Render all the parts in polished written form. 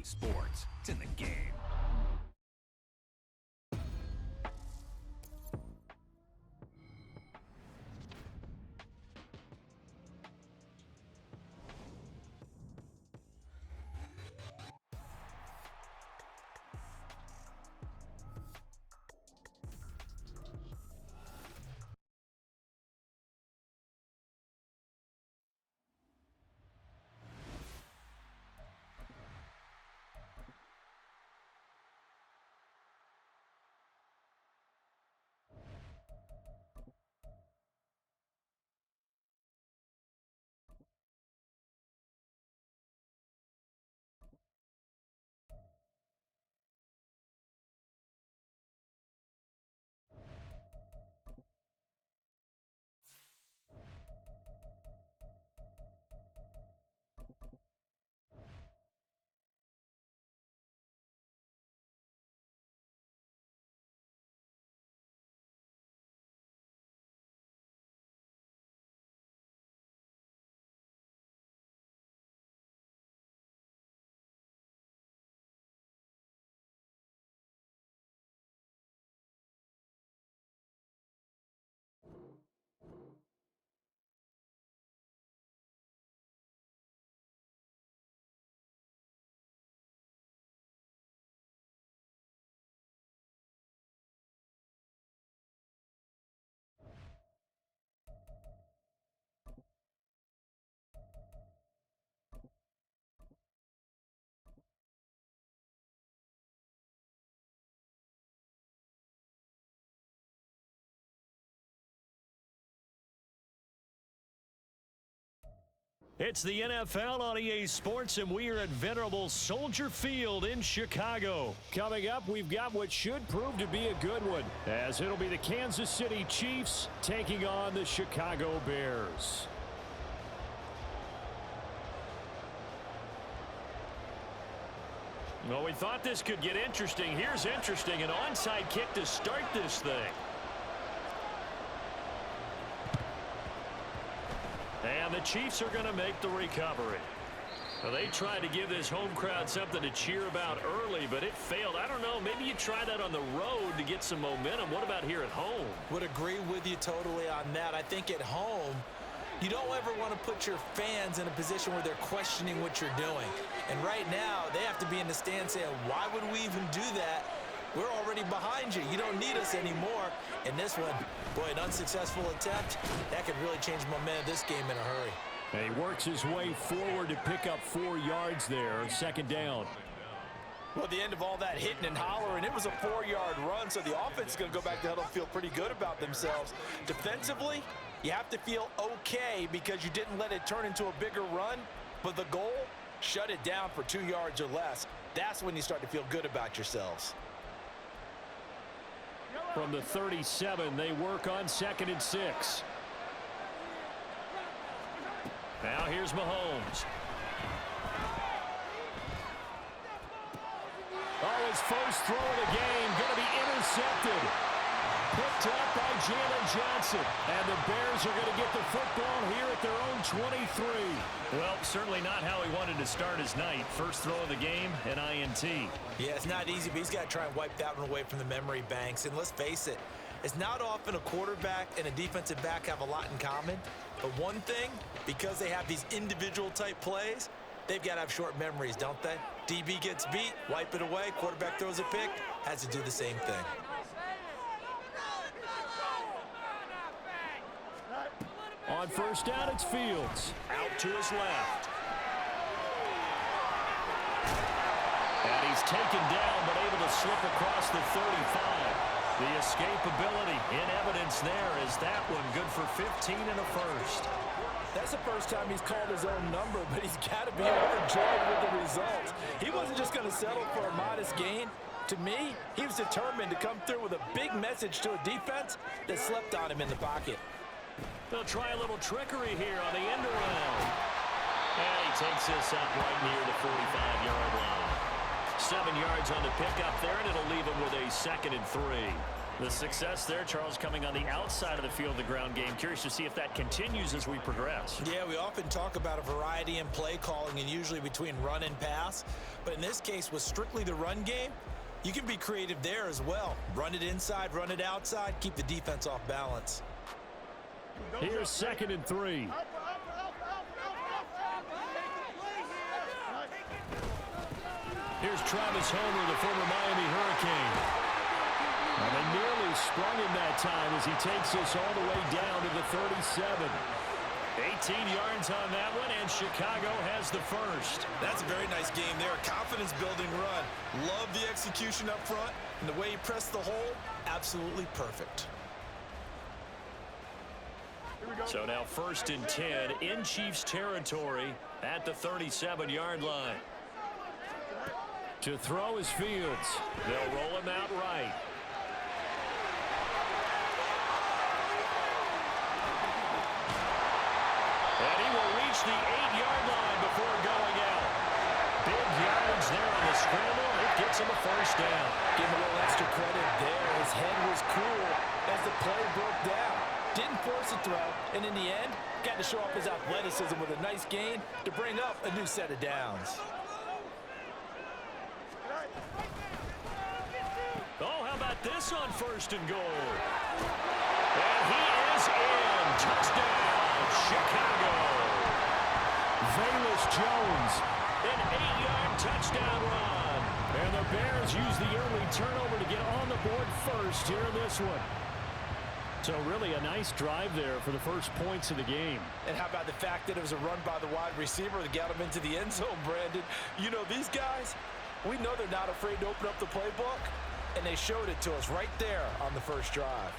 EA Sports. It's in the game. It's the NFL on EA Sports, and we are at venerable Soldier Field in Chicago. Coming up, we've got what should prove to be a good one, as it'll be the Kansas City Chiefs taking on the Chicago Bears. Well, we thought this could get interesting. Here's interesting, an onside kick to start this thing. And the Chiefs are going to make the recovery. Well, they tried to give this home crowd something to cheer about early, but it failed. I don't know, maybe you try that on the road to get some momentum. What about here at home? Would agree with you totally on that. I think at home, you don't ever want to put your fans in a position where they're questioning what you're doing. And right now, they have to be in the stand saying, why would we even do that? We're already behind you. You don't need us anymore. In this one, boy, an unsuccessful attempt. That could really change momentum of this game in a hurry. And he works his way forward to pick up 4 yards there. Second down. Well, at the end of all that hitting and hollering, it was a 4-yard run, so the offense is going to go back to huddle and feel pretty good about themselves. Defensively, you have to feel okay because you didn't let it turn into a bigger run, but the goal, shut it down for 2 yards or less. That's when you start to feel good about yourselves. From the 37, they work on 2nd and 6. Now here's Mahomes. Oh, his first throw of the game going to be intercepted. Picked up by Jalen Johnson. And the Bears are going to get the football here at their own 23. Well, certainly not how he wanted to start his night. First throw of the game, an INT. Yeah, it's not easy, but he's got to try and wipe that one away from the memory banks. And let's face it, it's not often a quarterback and a defensive back have a lot in common. But one thing, because they have these individual type plays, they've got to have short memories, don't they? DB gets beat, wipe it away, quarterback throws a pick, has to do the same thing. On first down, it's Fields. Out to his left. And he's taken down, but able to slip across the 35. The escapability in evidence there. Is that one good for 15 and a first? That's the first time he's called his own number, but he's got to be overjoyed with the results. He wasn't just going to settle for a modest gain. To me, he was determined to come through with a big message to a defense that slept on him in the pocket. They'll try a little trickery here on the end around. And he takes this up right near the 45-yard line. 7 yards on the pickup there, and it'll leave him with a 2nd and 3. The success there, Charles, coming on the outside of the field of the ground game. Curious to see if that continues as we progress. Yeah, we often talk about a variety in play calling and usually between run and pass. But in this case, with strictly the run game, you can be creative there as well. Run it inside, run it outside, keep the defense off balance. Here's 2nd and 3. Here's Travis Homer, the former Miami Hurricane. And they nearly sprung him that time as he takes this all the way down to the 37. 18 yards on that one, and Chicago has the first. That's a very nice game there. Confidence-building run. Love the execution up front, and the way he pressed the hole, absolutely perfect. So now 1st and 10 in Chiefs territory at the 37-yard line. To throw is Fields. They'll roll him out right. And he will reach the 8-yard line before going out. Big yardage there on the scramble. It gets him a first down. Give him a little extra credit there. His head was cool as the play broke down. Didn't force a throw, and in the end, got to show off his athleticism with a nice gain to bring up a new set of downs. Oh, how about this on 1st and goal? And he is in. Touchdown, Chicago. Velus Jones, an 8-yard touchdown run. And the Bears use the early turnover to get on the board first here in this one. So really a nice drive there for the first points of the game. And how about the fact that it was a run by the wide receiver that got him into the end zone, Brandon? You know, these guys, we know they're not afraid to open up the playbook, and they showed it to us right there on the first drive.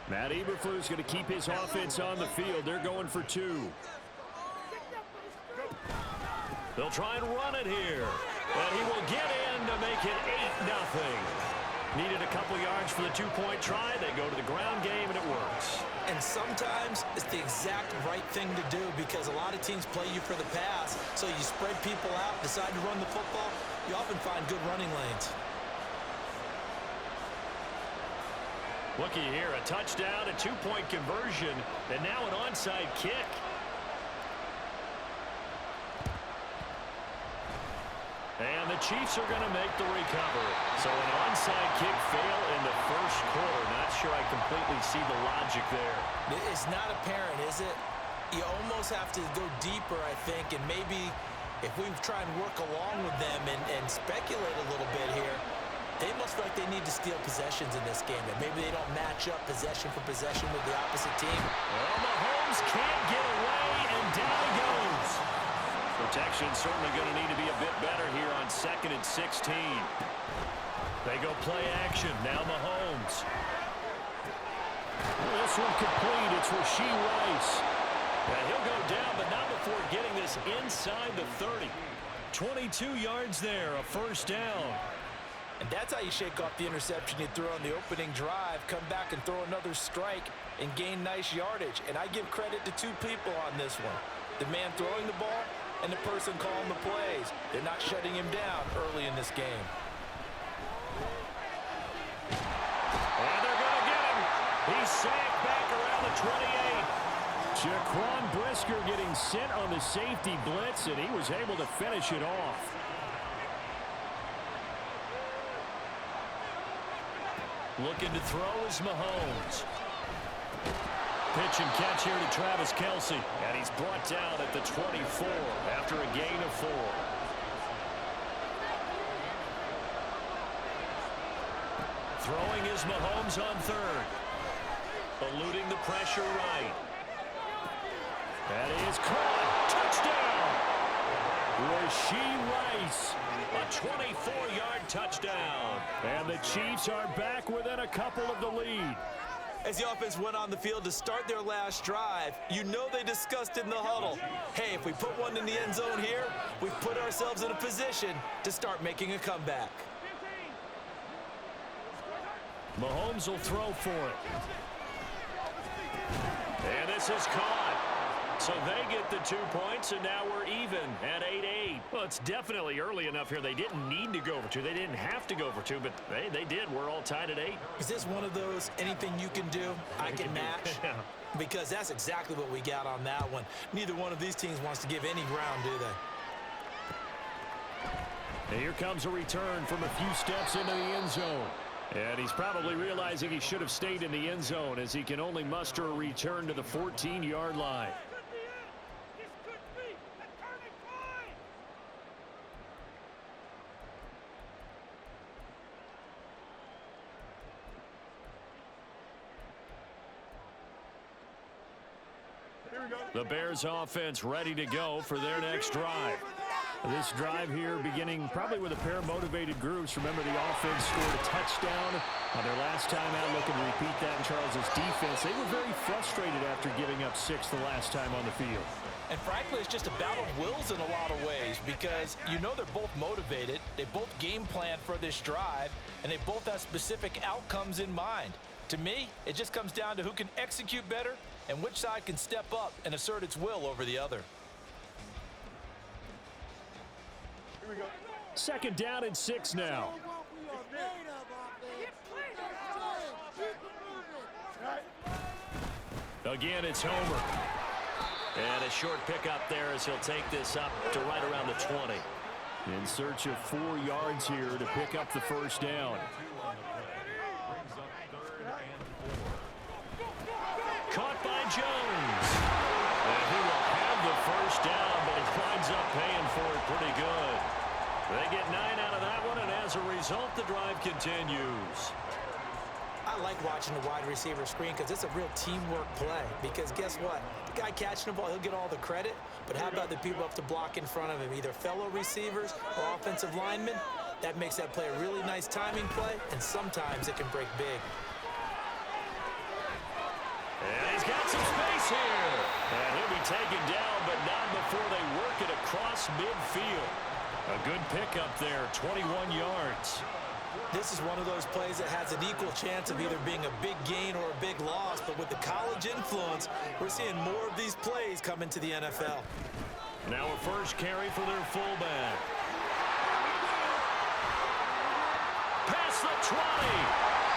Matt Eberflus going to keep his offense on the field. They're going for 2. They'll try and run it here. And he will get in to make it 8-0. Needed a couple yards for the 2-point try. They go to the ground game, and it works. And sometimes it's the exact right thing to do because a lot of teams play you for the pass. So you spread people out, decide to run the football. You often find good running lanes. Looky here, a touchdown, a 2-point conversion, and now an onside kick. And the Chiefs are going to make the recovery. So an onside kick fail in the first quarter. Not sure I completely see the logic there. It's not apparent, is it? You almost have to go deeper, I think, and maybe if we try and work along with them and speculate a little bit here, they must feel like they need to steal possessions in this game, and maybe they don't match up possession for possession with the opposite team. Well, Mahomes can't get away, and down he goes. Protection certainly going to need to be a bit better here on 2nd and 16. They go play action. Now Mahomes. This one complete. It's Rashee Rice. And he'll go down, but not before getting this inside the 30. 22 yards there, a first down. And that's how you shake off the interception you threw on the opening drive, come back and throw another strike and gain nice yardage. And I give credit to 2 people on this one. The man throwing the ball and the person calling the plays. They're not shutting him down early in this game. And they're going to get him. He's sacked back around the 28. Jaquan Brisker getting sent on the safety blitz, and he was able to finish it off. Looking to throw is Mahomes. Pitch and catch here to Travis Kelce. And he's brought down at the 24 after a gain of 4. Throwing is Mahomes on 3rd. Eluding the pressure right. That is caught. Touchdown. Rashee Rice. A 24-yard touchdown. And the Chiefs are back within a couple of the lead. As the offense went on the field to start their last drive, you know they discussed in the huddle, hey, if we put one in the end zone here, we've put ourselves in a position to start making a comeback. Mahomes will throw for it. And this is caught. So they get the 2 points, and now we're even at 8-8. Well, it's definitely early enough here. They didn't need to go for 2. They didn't have to go for 2, but they did. We're all tied at 8. Is this one of those anything you can do, I can match? Yeah. Because that's exactly what we got on that one. Neither one of these teams wants to give any ground, do they? And here comes a return from a few steps into the end zone. And he's probably realizing he should have stayed in the end zone as he can only muster a return to the 14-yard line. The Bears offense ready to go for their next drive. This drive here beginning probably with a pair of motivated groups. Remember, the offense scored a touchdown on their last time out, looking to repeat that in Charles's defense. They were very frustrated after giving up 6 the last time on the field. And frankly, it's just a battle of wills in a lot of ways because you know they're both motivated. They both game plan for this drive, and they both have specific outcomes in mind. To me, it just comes down to who can execute better and which side can step up and assert its will over the other. Second down and 6 now. Again, it's Homer. And a short pickup there as he'll take this up to right around the 20. In search of 4 yards here to pick up the first down. Caught by Jones. And he will have the first down, but he winds up paying for it pretty good. They get 9 out of that one, and as a result, the drive continues. I like watching the wide receiver screen because it's a real teamwork play. Because guess what? The guy catching the ball, he'll get all the credit. But how about the people up to block in front of him, either fellow receivers or offensive linemen? That makes that play a really nice timing play, and sometimes it can break big. And he's got some space here. And he'll be taken down, but not before they work it across midfield. A good pickup there, 21 yards. This is one of those plays that has an equal chance of either being a big gain or a big loss, but with the college influence, we're seeing more of these plays come into the NFL. Now a first carry for their fullback. Past the 20.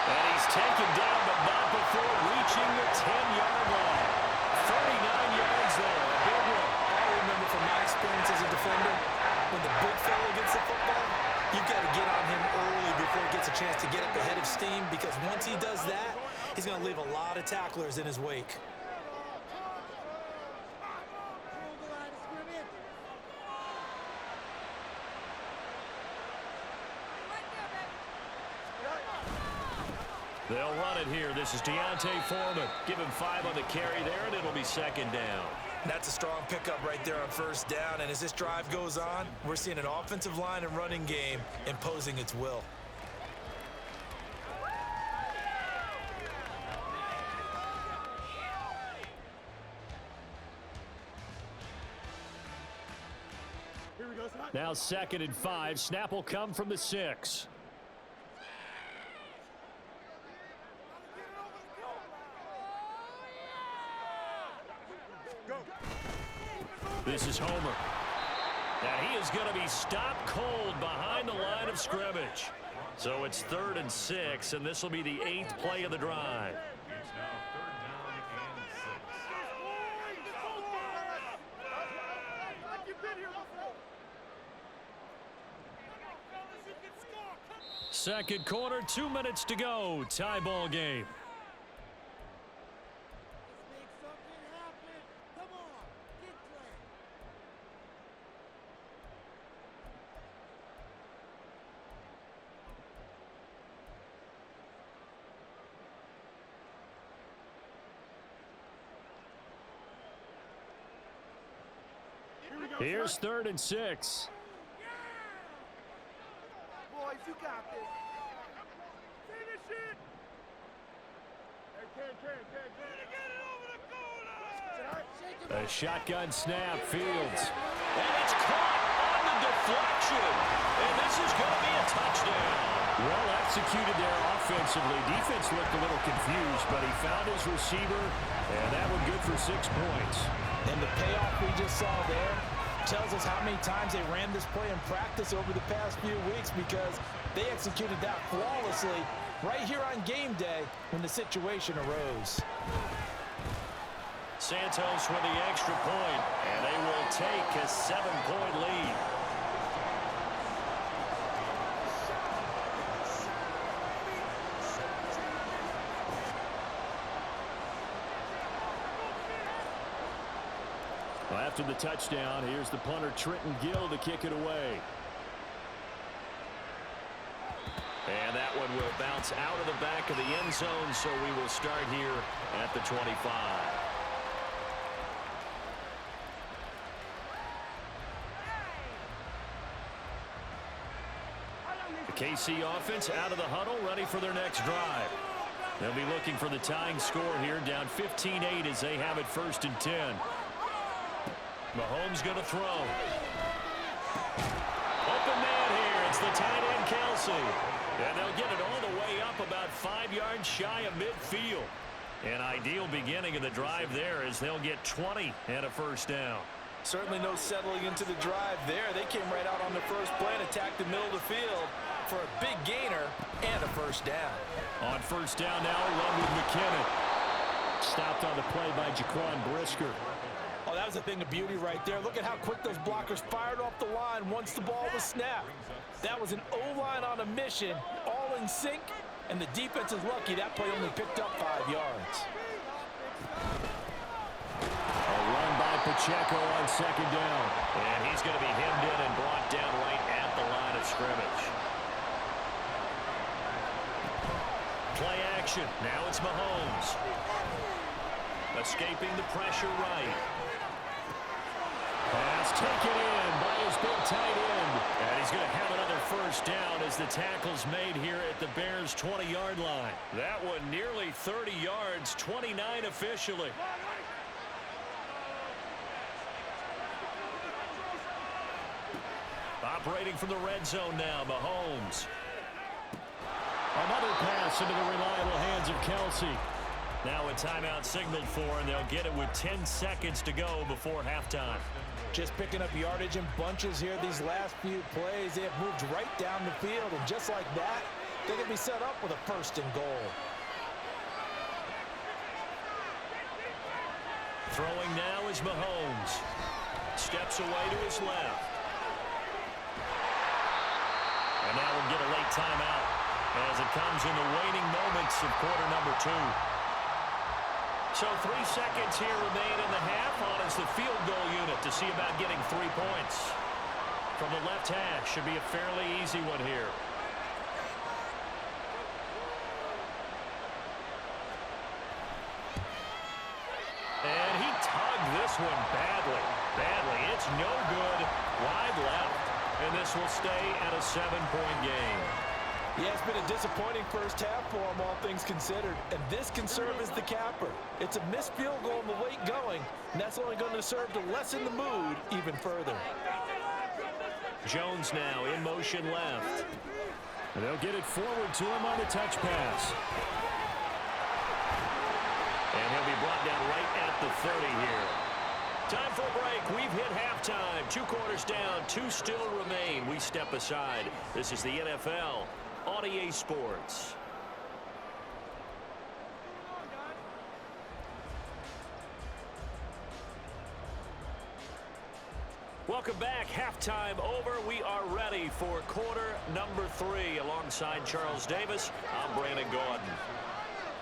And he's taken down, but not before reaching the 10-yard line. 39 yards there, a big one. I remember from my experience as a defender, when the big fella gets the football, you've got to get on him early before he gets a chance to get up ahead of steam, because once he does that, he's going to leave a lot of tacklers in his wake. They'll run it here. This is Deontay Foreman. Give him 5 on the carry there, and it'll be second down. That's a strong pickup right there on first down, and as this drive goes on, we're seeing an offensive line and running game imposing its will. Now 2nd and 5. Snap will come from the 6. This is Homer. And he is going to be stopped cold behind the line of scrimmage. So it's 3rd and 6, and this will be the 8th play of the drive. Second quarter, 2 minutes to go. Tie ball game. Here's 3rd and 6. Boys, you got this. Finish it. A shotgun snap, Fields. And it's caught on the deflection. And this is going to be a touchdown. Well executed there offensively. Defense looked a little confused, but he found his receiver, and that one good for 6 points. And the payoff we just saw there tells us how many times they ran this play in practice over the past few weeks, because they executed that flawlessly right here on game day when the situation arose. Santos with the extra point, and they will take a 7-point lead. Well, after the touchdown, here's the punter Trenton Gill to kick it away. And that one will bounce out of the back of the end zone, so we will start here at the 25. The KC offense out of the huddle, ready for their next drive. They'll be looking for the tying score here, down 15-8 as they have it 1st and 10. Mahomes going to throw. Open man here. It's the tight end, Kelsey. And they'll get it all the way up about 5 yards shy of midfield. An ideal beginning of the drive there, as they'll get 20 and a 1st down. Certainly no settling into the drive there. They came right out on the first play and attacked the middle of the field for a big gainer and a 1st down. On 1st down now, run with McKinnon. Stopped on the play by Jaquan Brisker. Oh, that was a thing of beauty right there. Look at how quick those blockers fired off the line once the ball was snapped. That was an O-line on a mission, all in sync, and the defense is lucky that play only picked up 5 yards. A run by Pacheco on 2nd down. And he's going to be hemmed in and brought down right at the line of scrimmage. Play action. Now it's Mahomes. Escaping the pressure right. Pass taken in by his big tight end. And he's going to have another 1st down as the tackle's made here at the Bears' 20-yard line. That one nearly 30 yards, 29 officially. Operating from the red zone now, Mahomes. Another pass into the reliable hands of Kelsey. Now a timeout signaled for, and they'll get it with 10 seconds to go before halftime. Just picking up yardage in bunches here these last few plays. They have moved right down the field, and just like that, they're going to be set up with a 1st and goal. Throwing now is Mahomes. Steps away to his left. And now we'll get a late timeout as it comes in the waning moments of quarter number 2. So 3 seconds here remain in the half. On is the field goal unit to see about getting 3 points. From the left hash, should be a fairly easy one here. And he tugged this one badly. It's no good. Wide left. And this will stay at a 7-point game. Yeah, it's been a disappointing first half for him, all things considered. And this can serve as the capper. It's a missed field goal in the late going, and that's only going to serve to lessen the mood even further. Jones now in motion left. And they'll get it forward to him on the touch pass. And he'll be brought down right at the 30 here. Time for a break. We've hit halftime. 2 quarters down. 2 still remain. We step aside. This is the NFL on EA Sports. Welcome back. Halftime over. We are ready for quarter number 3. Alongside Charles Davis, I'm Brandon Gaudin.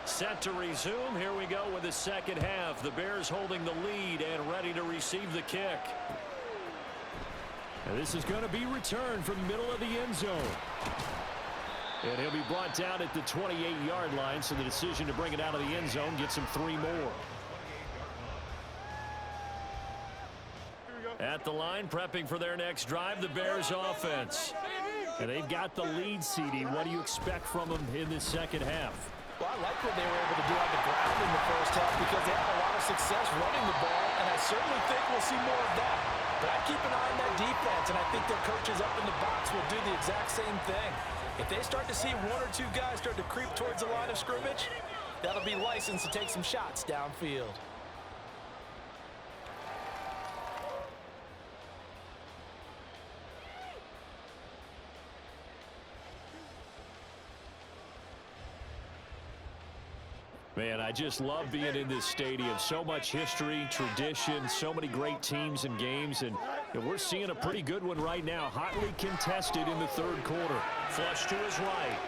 Set to resume. Here we go with the second half. The Bears holding the lead and ready to receive the kick. And this is going to be returned from the middle of the end zone. And he'll be brought down at the 28-yard line, so the decision to bring it out of the end zone gets him 3 more. At the line, prepping for their next drive, the Bears offense. And they've got the lead, CD. What do you expect from them in this second half? Well, I like what they were able to do on the ground in the first half because they had a lot of success running the ball, and I certainly think we'll see more of that. But I keep an eye on that defense, and I think their coaches up in the box will do the exact same thing. If they start to see one or two guys start to creep towards the line of scrimmage, that'll be licensed to take some shots downfield. Man, I just love being in this stadium. So much history, tradition, so many great teams and games, and we're seeing a pretty good one right now. Hotly contested in the third quarter. Flush to his right.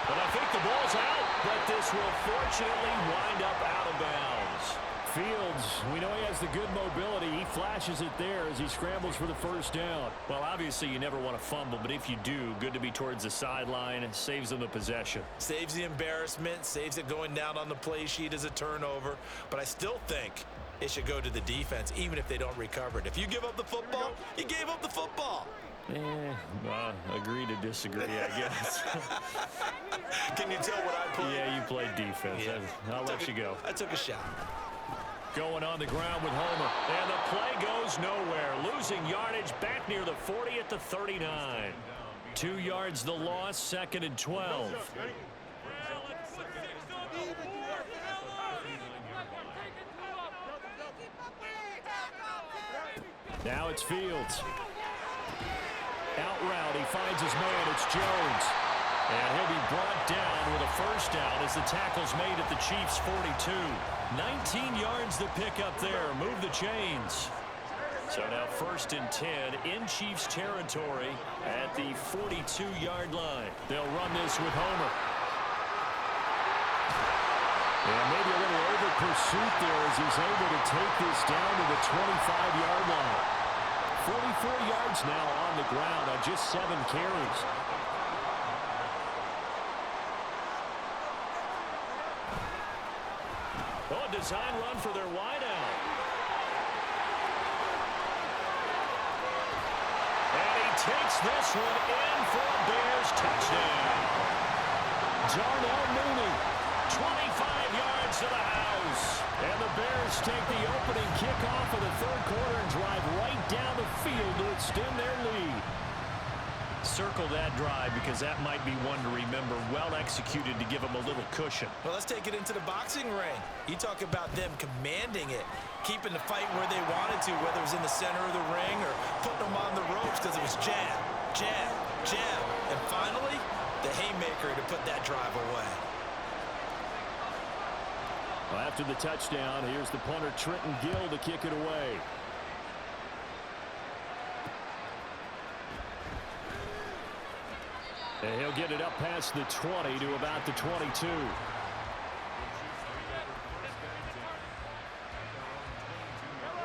But I think the ball's out, but this will fortunately wind up out of bounds. Fields, we know he has the good mobility. He flashes it there as he scrambles for the first down. Well, obviously you never want to fumble, but if you do, good to be towards the sideline. It saves them the possession. Saves the embarrassment, saves it going down on the play sheet as a turnover. But I still think it should go to the defense, even if they don't recover it. If you give up the football, you gave up the football. Agree to disagree, I guess. Can you tell what I played? Yeah, you played defense. Yeah. I'll let you go. I took a shot. Going on the ground with Homer. And the play goes nowhere. Losing yardage back near the 40 at the 39. 2 yards the loss, 2nd and 12. Now it's Fields. Out route, he finds his man. It's Jones. And he'll be brought down with a first down as the tackle's made at the Chiefs' 42. 19 yards to pick up there. Move the chains. So now 1st and 10 in Chiefs territory at the 42-yard line. They'll run this with Homer. And maybe a little over pursuit there as he's able to take this down to the 25-yard line. 44 yards now on the ground on just 7 carries. Oh, a design run for their wideout. And he takes this one in for a Bears touchdown. Darnell Mooney, 25 yards to the house. And the Bears take the opening kickoff of the third quarter and drive right down the field to extend their lead. Circle that drive because that might be one to remember. Well executed to give them a little cushion. Well, let's take it into the boxing ring. You talk about them commanding it, keeping the fight where they wanted to, whether it was in the center of the ring or putting them on the ropes because it was jab, jab, jab. And finally, the haymaker to put that drive away. Well, after the touchdown, here's the punter Trenton Gill to kick it away. And he'll get it up past the 20 to about the 22.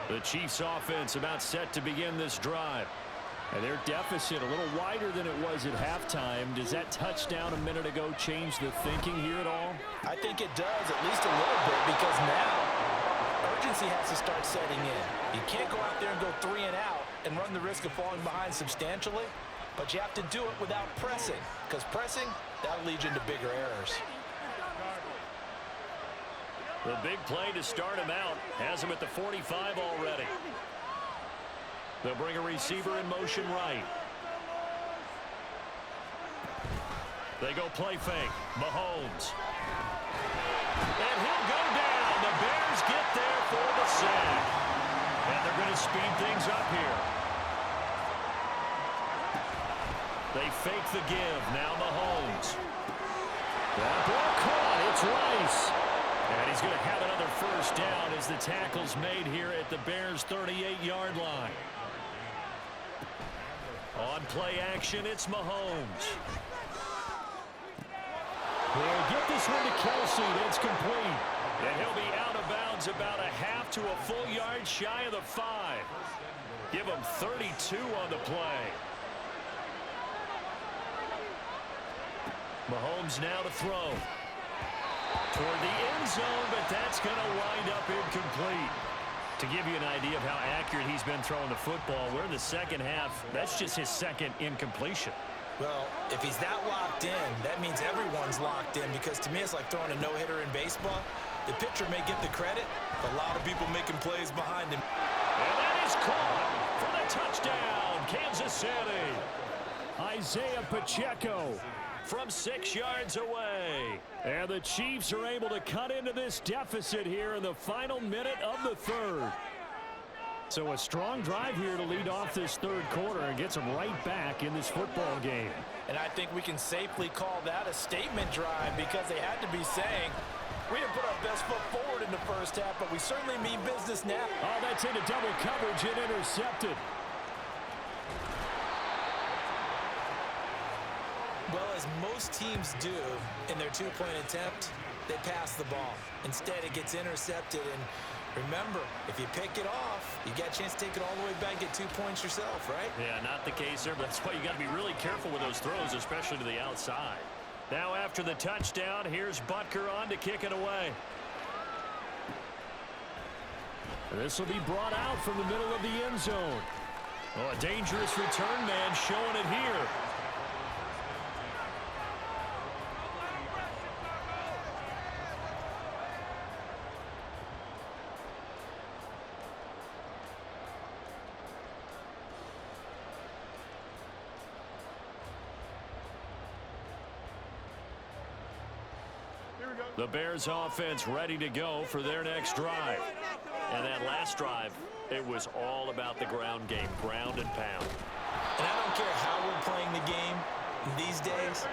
The Chiefs offense about set to begin this drive. And their deficit a little wider than it was at halftime. Does that touchdown a minute ago change the thinking here at all? I think it does, at least a little bit, because now urgency has to start setting in. You can't go out there and go 3 and out and run the risk of falling behind substantially. But you have to do it without pressing, because pressing, that'll lead you into bigger errors. The big play to start him out has him at the 45 already. They'll bring a receiver in motion right. They go play fake. Mahomes. And he'll go down. The Bears get there for the sack. And they're going to speed things up here. They fake the give. Now Mahomes. That ball caught. It's Rice. And he's going to have another first down as the tackle's made here at the Bears' 38-yard line. On play action, it's Mahomes. He'll get this one to Kelsey. That's complete. And he'll be out of bounds about a half to a full yard shy of the 5. Give him 32 on the play. Mahomes now to throw. Toward the end zone, but that's going to wind up incomplete. To give you an idea of how accurate he's been throwing the football, we're in the second half. That's just his second incompletion. Well, if he's that locked in, that means everyone's locked in, because to me it's like throwing a no-hitter in baseball. The pitcher may get the credit, but a lot of people making plays behind him. And that is caught. Isaiah Pacheco from 6 yards away. And the Chiefs are able to cut into this deficit here in the final minute of the third. So a strong drive here to lead off this third quarter and gets them right back in this football game. And I think we can safely call that a statement drive because they had to be saying, we didn't put our best foot forward in the first half, but we certainly mean business now. Oh, that's into double coverage and intercepted. Well, as most teams do in their two-point attempt, they pass the ball. Instead, it gets intercepted. And remember, if you pick it off, you got a chance to take it all the way back and get 2 points yourself, right? Yeah, not the case there, but that's why you got to be really careful with those throws, especially to the outside. Now after the touchdown, here's Butker on to kick it away. This will be brought out from the middle of the end zone. Oh, a dangerous return man showing it here. The Bears offense ready to go for their next drive. And that last drive, it was all about the ground game, ground and pound. And I don't care how we're playing the game these days,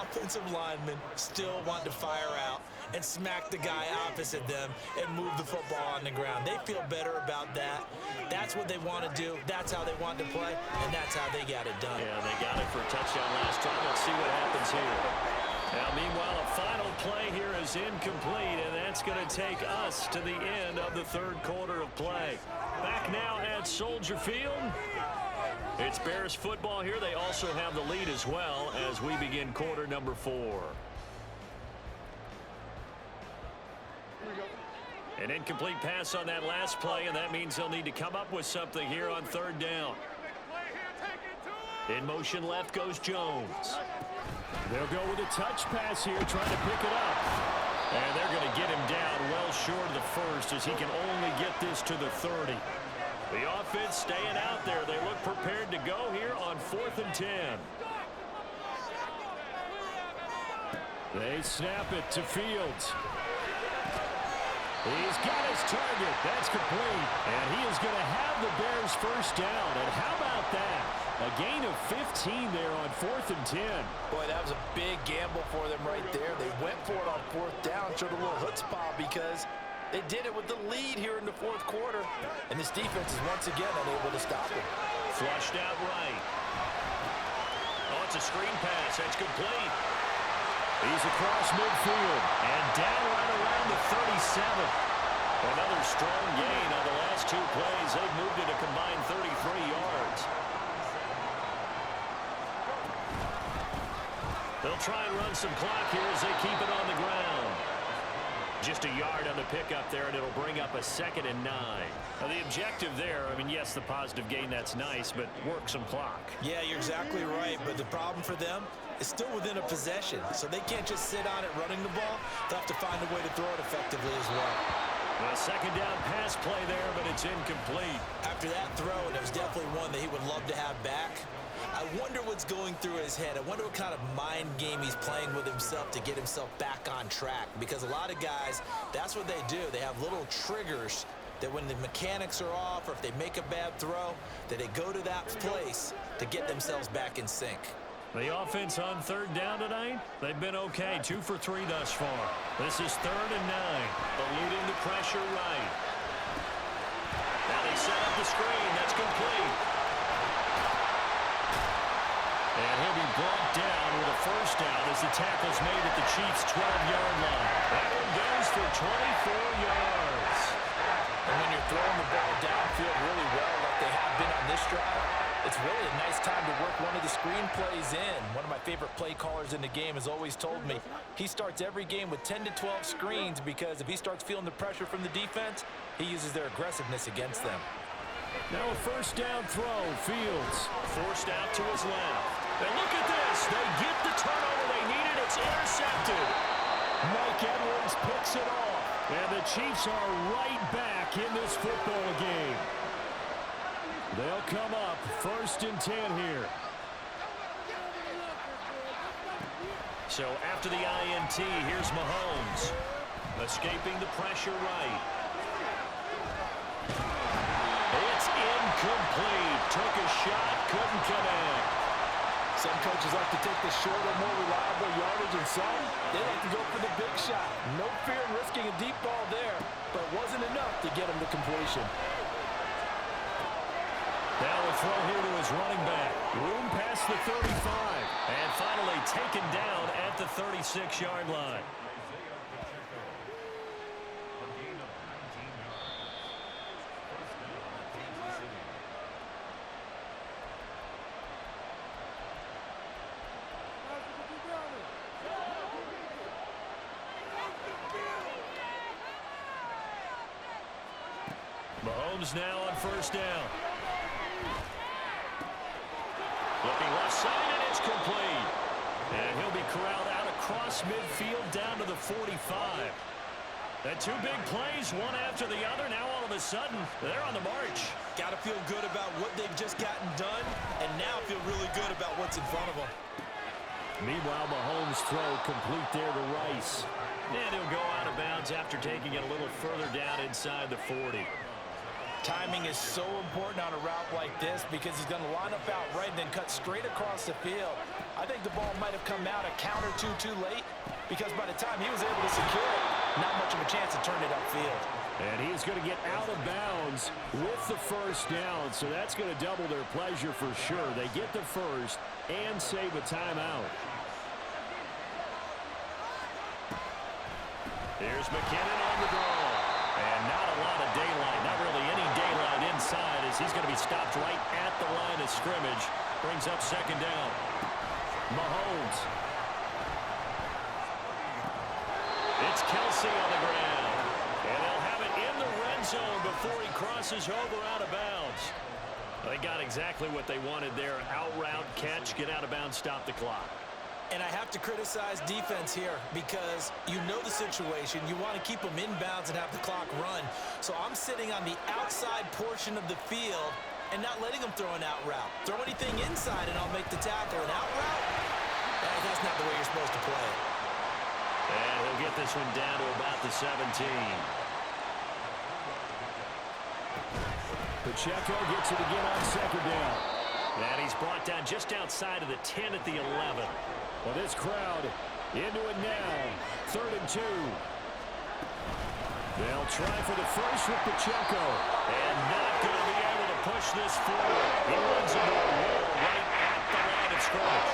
offensive linemen still want to fire out and smack the guy opposite them and move the football on the ground. They feel better about that. That's what they want to do. That's how they want to play, and that's how they got it done. Yeah, they got it for a touchdown last drive. Let's see what happens here. Now, meanwhile, a final play here is incomplete, and that's going to take us to the end of the third quarter of play. Back now at Soldier Field. It's Bears football here. They also have the lead as well as we begin quarter number 4. An incomplete pass on that last play, and that means they'll need to come up with something here on third down. In motion left goes Jones. They'll go with a touch pass here, trying to pick it up. And they're going to get him down well short of the first as he can only get this to the 30. The offense staying out there. They look prepared to go here on 4th and 10. They snap it to Fields. He's got his target. That's complete. And he is going to have the Bears first down. And how about that? A gain of 15 there on 4th and 10. Boy, that was a big gamble for them right there. They went for it on 4th down, showed a little chutzpah because they did it with the lead here in the 4th quarter. And this defense is once again unable to stop it. Flushed out right. Oh, it's a screen pass. That's complete. He's across midfield and down right around the 37. Another strong gain on the last 2 plays. They've moved it a combined 33 yards. They'll try and run some clock here as they keep it on the ground. Just a yard on the pickup there, and it'll bring up a 2nd and 9. Now, the objective there, I mean, yes, the positive gain, that's nice, but work some clock. Yeah, you're exactly right, but the problem for them is still within a possession, so they can't just sit on it running the ball. They'll have to find a way to throw it effectively as well. A 2nd down pass play there, but it's incomplete. After that throw, and it was definitely one that he would love to have back, I wonder what's going through his head. I wonder what kind of mind game he's playing with himself to get himself back on track. Because a lot of guys, that's what they do. They have little triggers that when the mechanics are off or if they make a bad throw, that they go to that place to get themselves back in sync. The offense on 3rd down tonight, they've been okay. 2 for 3 thus far. This is 3rd and 9. Eluding the pressure right. Now they set up the screen. That's complete. And he'll be brought down with a first down as the tackle's made at the Chiefs' 12-yard line. That one goes for 24 yards. And when you're throwing the ball downfield really well like they have been on this drive, it's really a nice time to work one of the screen plays in. One of my favorite play callers in the game has always told me he starts every game with 10 to 12 screens because if he starts feeling the pressure from the defense, he uses their aggressiveness against them. Now a first down throw. Fields forced out to his left. And look at this. They get the turnover they needed. It's intercepted. Mike Edwards picks it off. And the Chiefs are right back in this football game. They'll come up 1st and 10 here. So after the INT, here's Mahomes. Escaping the pressure right. It's incomplete. Took a shot, couldn't connect. Some coaches like to take the shorter, more reliable yardage, and some, they like to go for the big shot. No fear in risking a deep ball there, but it wasn't enough to get him to completion. Now a throw here to his running back. Room past the 35. And finally taken down at the 36-yard line. Mahomes now on first down. Looking left side, and it's complete. And he'll be corralled out across midfield down to the 45. The two big plays, one after the other. Now all of a sudden, they're on the march. Got to feel good about what they've just gotten done, and now feel really good about what's in front of them. Meanwhile, Mahomes' throw complete there to Rice. And he'll go out of bounds after taking it a little further down inside the 40. Timing is so important on a route like this because he's going to line up out right and then cut straight across the field. I think the ball might have come out a count or two too late because by the time he was able to secure it, not much of a chance to turn it upfield. And he's going to get out of bounds with the first down, so that's going to double their pleasure for sure. They get the first and save a timeout. Here's McKinnon on the draw. And not a lot of daylight, not really any daylight inside as he's going to be stopped right at the line of scrimmage. Brings up second down. Mahomes. It's Kelsey on the ground. And they'll have it in the red zone before he crosses over out of bounds. They got exactly what they wanted there. Out route, catch, get out of bounds, stop the clock. And I have to criticize defense here because you know the situation. You want to keep them inbounds and have the clock run. So I'm sitting on the outside portion of the field and not letting them throw an out route. Throw anything inside and I'll make the tackle. An out route? That's not the way you're supposed to play it. And he'll get this one down to about the 17. Pacheco gets it again on second down. And he's brought down just outside of the 10 at the 11. Well, this crowd into it now. 3rd and 2. They'll try for the first with Pacheco. And not going to be able to push this forward. He runs into a wall right at the line of scrimmage.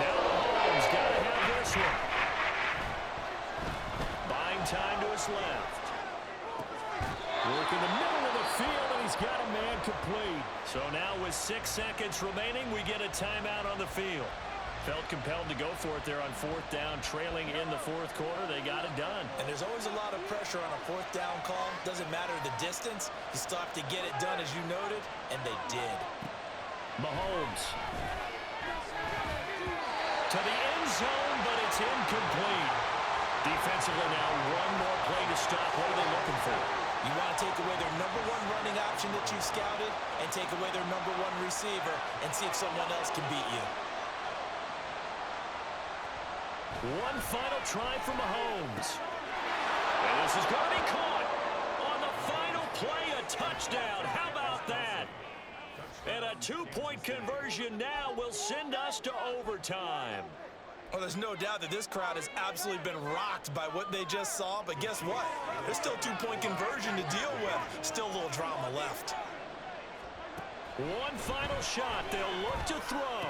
Now Mahomes got to have this one. Buying time to his left. Work in the middle of the field, and he's got a man complete. So now with 6 seconds remaining, we get a timeout on the field. Felt compelled to go for it there on 4th down, trailing in the 4th quarter. They got it done. And there's always a lot of pressure on a 4th down call. Doesn't matter the distance. You still have to get it done, as you noted, and they did. Mahomes. To the end zone, but it's incomplete. Defensively now, one more play to stop. What are they looking for? You want to take away their number one running option that you've scouted and take away their number one receiver and see if someone else can beat you. One final try for Mahomes. And this is going to be caught on the final play, a touchdown. How about that? And a 2-point conversion now will send us to overtime. Well, there's no doubt that this crowd has absolutely been rocked by what they just saw, but guess what? There's still a 2-point conversion to deal with. Still a little drama left. One final shot. They'll look to throw.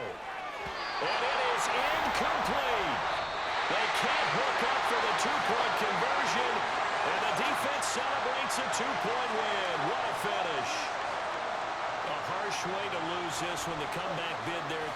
And it is incomplete. They can't hook up for the 2-point conversion, and the defense celebrates a 2-point win. What a finish. A harsh way to lose this when the comeback bid there